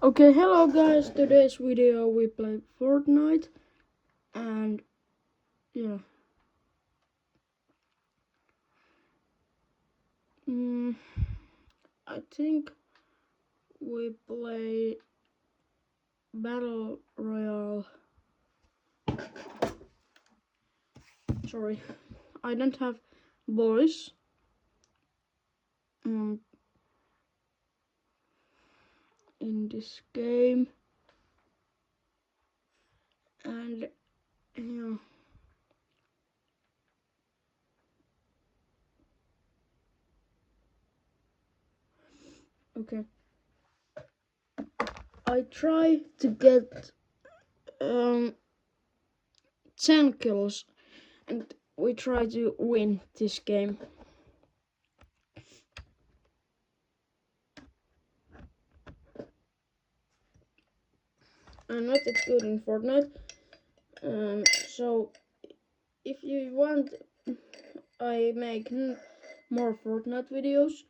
Okay, hello guys. Today's video we play Fortnite, and yeah, mm, I think we play Battle Royale. Sorry, I don't have voice. In this game, and yeah. Okay, I try to get 10 kills, and we try to win this game. I'm not that good in Fortnite, so if you want, I make more Fortnite videos.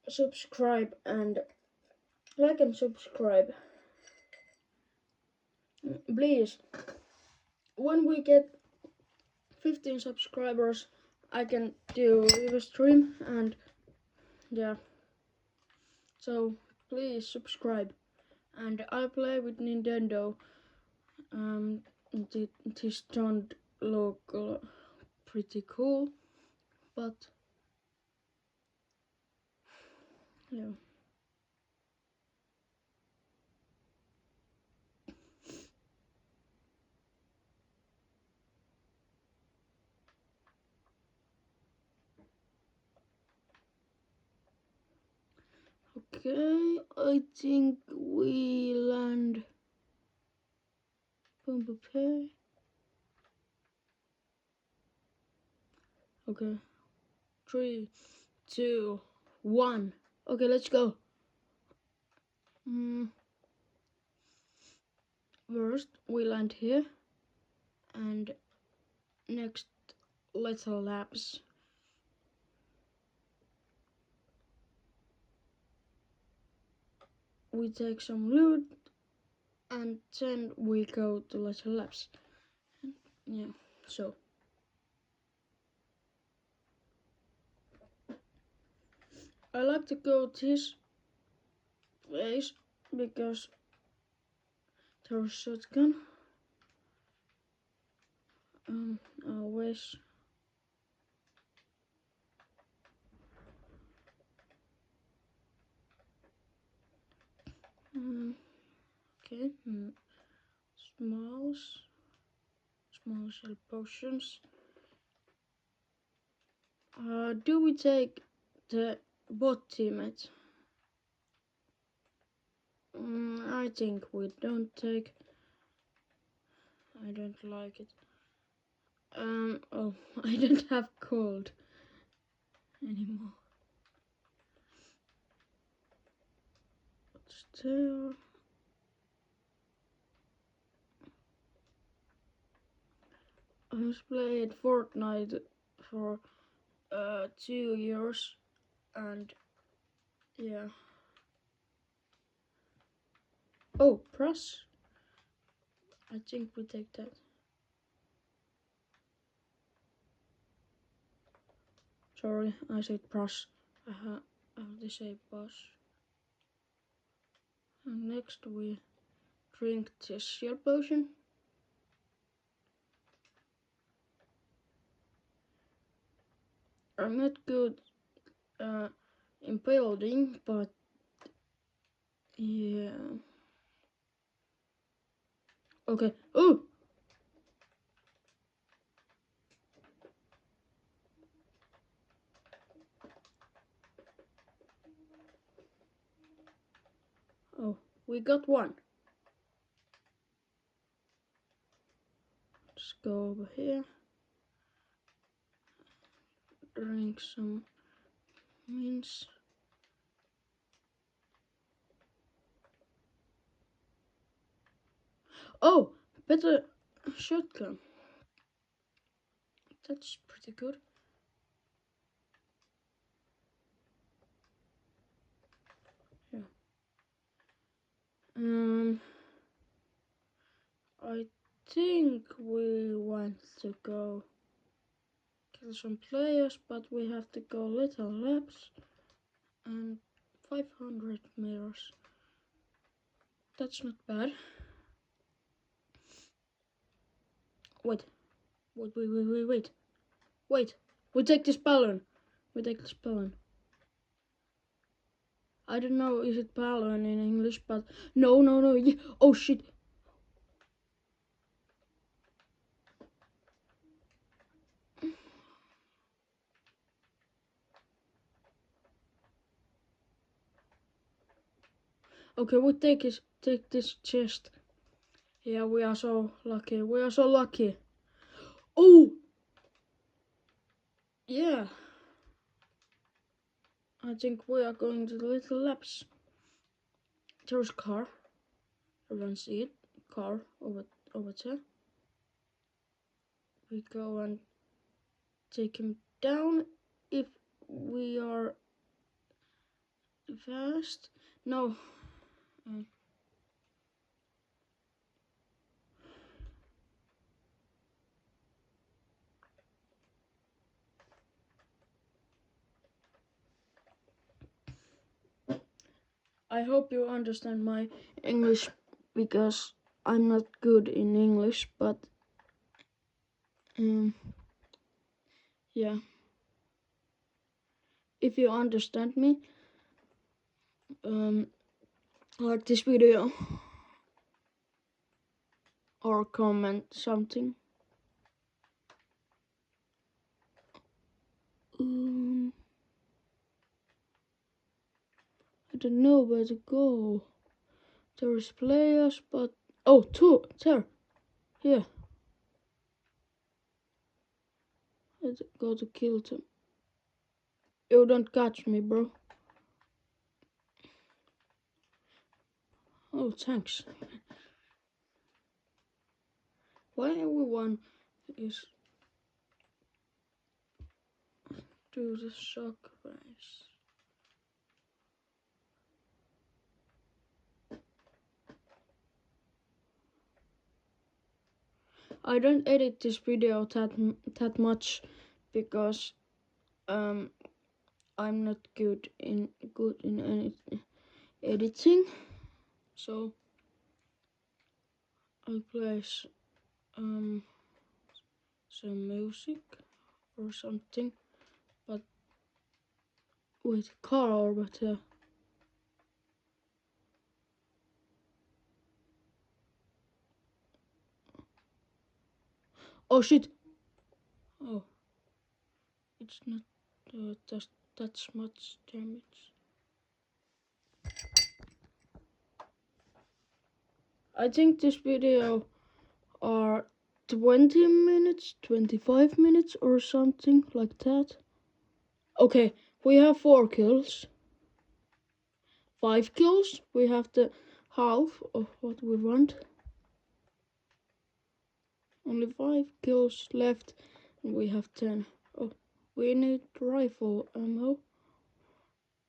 Subscribe and like and subscribe, please. When we get 15 subscribers, I can do a stream, and yeah. So please subscribe. And I play with Nintendo. This don't look pretty cool, but yeah. Okay, I think we land Pumbupe. Okay, 3, 2, 1. Okay, let's go. First, we land here, and next, Little Labs. We take some loot, and then we go to Little Labs. Yeah, so. I like to go this place because there's shotgun. Always. Okay. Small shell potions. Do we take the bot teammate? I think we don't take. I don't like it. Oh, I don't have cold anymore. But still. I've played Fortnite for 2 years, and yeah. Oh, press. I think we take that. Sorry, I said press. I have to say boss. And next we drink this shield potion. I'm not good in building, but yeah. Okay. Oh! Oh, we got one. Let's go over here. Drink some mints. Oh, better shotgun. That's pretty good. Yeah. I think we want to go kill some players, but we have to go little laps and 500 meters. That's not bad. Wait. We take this balloon. I don't know is it balloon in English, but no. Oh shit. Okay, we take this chest. Yeah, we are so lucky. Oh! Yeah. I think we are going to little laps. There's a car. Everyone see it? Car over there. We go and take him down if we are fast. No. I hope you understand my English because I'm not good in English, but yeah. If you understand me, like this video or comment something. I don't know where to go. There's players, but two there. Here. I go to kill them. You don't catch me, bro. Oh, thanks. Why everyone is do the shock race? I don't edit this video that much because I'm not good in any editing. So I play some music or something, but with car over there. Oh shit! Oh, it's not that much damage. I think this video are 20 minutes, 25 minutes or something like that. Okay, we have 4 kills. 5 kills, we have the half of what we want. Only 5 kills left and we have 10. Oh, we need rifle ammo.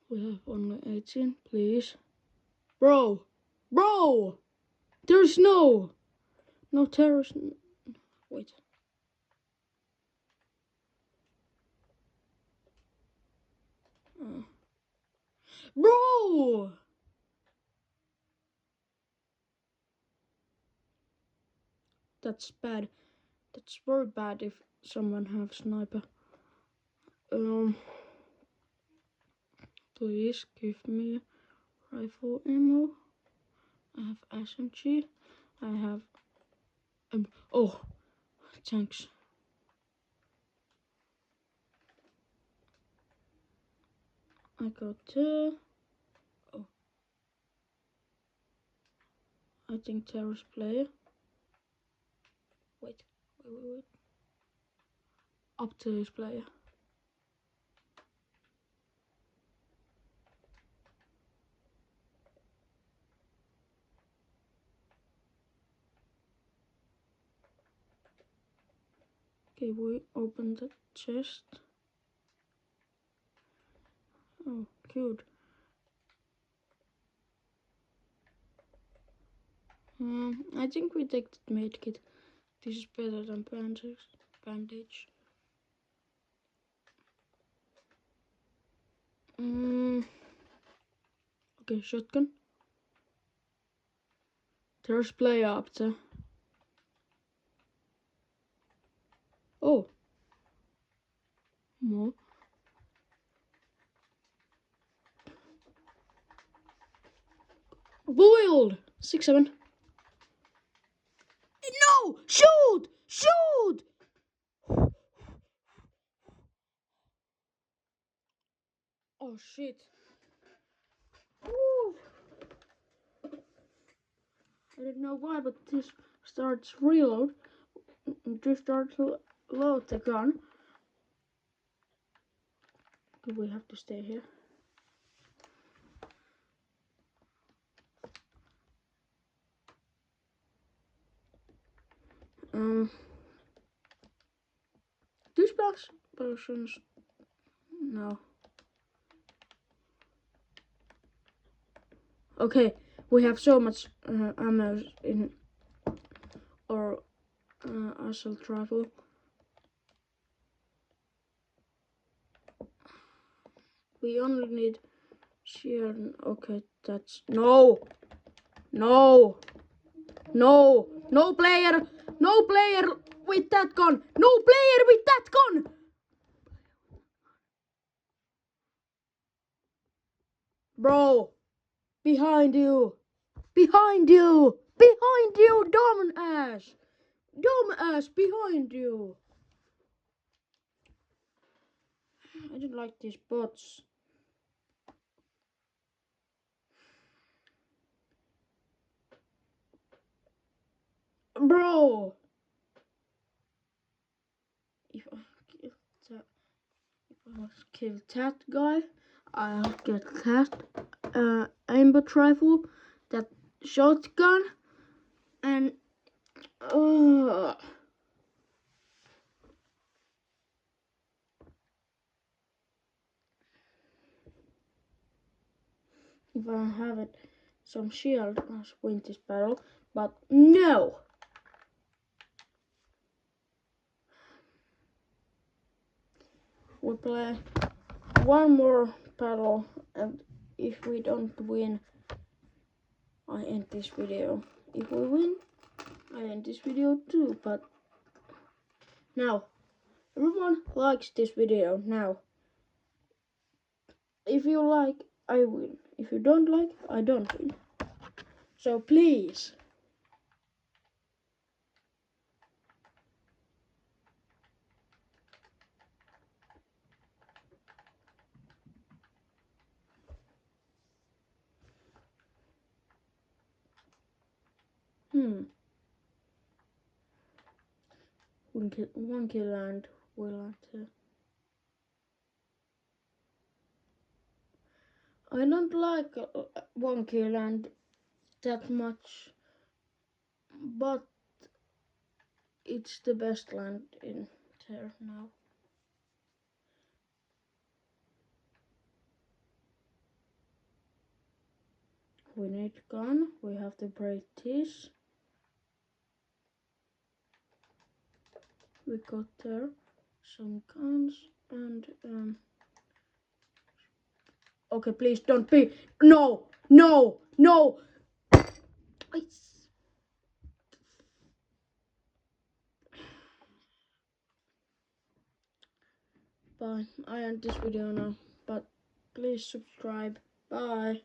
We have only 18, please. Bro! There's no terrorist. Wait. Bro! That's bad. That's very bad if someone have sniper. Please give me rifle ammo. I have SMG. I have oh, thanks. I got oh, I think terrorist player. Wait. Up to his player. Okay, we open the chest. Oh, cute. I think we take the medkit. This is better than bandage. Okay, shotgun. There's player up there. Oh. More. Boiled! 6-7. No! Shoot! Shoot! Oh shit. Woo. I don't know why, but this starts reload. This starts to load the gun. We have to stay here. These persons. No. Okay, we have so much ammo in our assault rifle. We only need shield. Okay, that's no, no, no, no player, no player with that gun, no player with that gun. Bro, behind you, behind you, behind you, dumb ass, behind you. I don't like these bots. Bro, if I kill that guy, I'll get that aimbot rifle, that shotgun, and if I have it, some shield, I'll win this battle. But no! We play one more battle, and if we don't win, I end this video. If we win, I end this video too. But now, everyone likes this video now. If you like, I win. If you don't like, I don't win. So please. One kill and we'll have to. I don't like one kill and that much, but it's the best land in there now. We need gun, we have to break this. We got there some guns and okay, please don't be. No, no, no. Bye. I end this video now, but please subscribe. Bye.